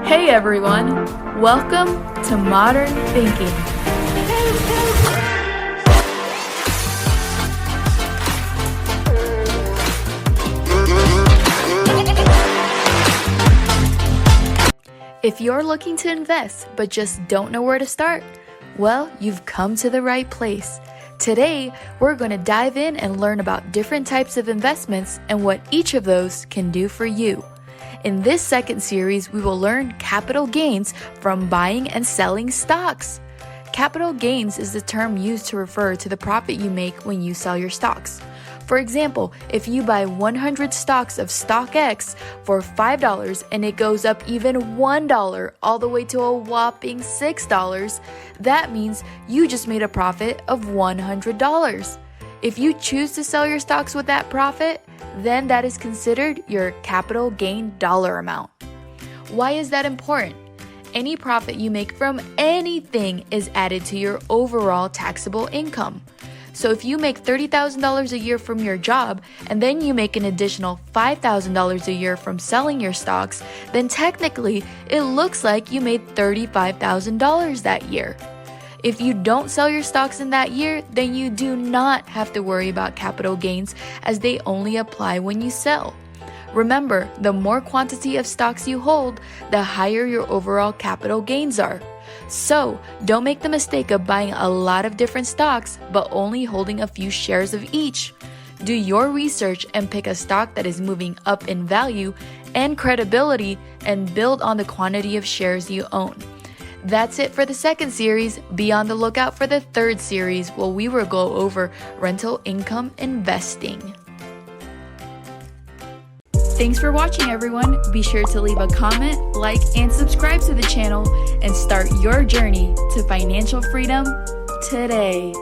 Hey everyone, welcome to Modern Thinking. If you're looking to invest but just don't know where to start, well, you've come to the right place. Today, we're going to dive in and learn about different types of investments and what each of those can do for you. In this second series, we will learn capital gains from buying and selling stocks. Capital gains is the term used to refer to the profit you make when you sell your stocks. For example, if you buy 100 stocks of stock X for $5 and it goes up even $1 all the way to a whopping $6, that means you just made a profit of $100. If you choose to sell your stocks with that profit, then that is considered your capital gain dollar amount. Why is that important? Any profit you make from anything is added to your overall taxable income. So if you make $30,000 a year from your job and then you make an additional $5,000 a year from selling your stocks, then technically it looks like you made $35,000 that year. If you don't sell your stocks in that year, then you do not have to worry about capital gains as they only apply when you sell. Remember, the more quantity of stocks you hold, the higher your overall capital gains are. So, don't make the mistake of buying a lot of different stocks but only holding a few shares of each. Do your research and pick a stock that is moving up in value and credibility and build on the quantity of shares you own. That's it for the second series. Be on the lookout for the third series where we will go over rental income investing. Thanks for watching, everyone. Be sure to leave a comment, like, and subscribe to the channel and start your journey to financial freedom today.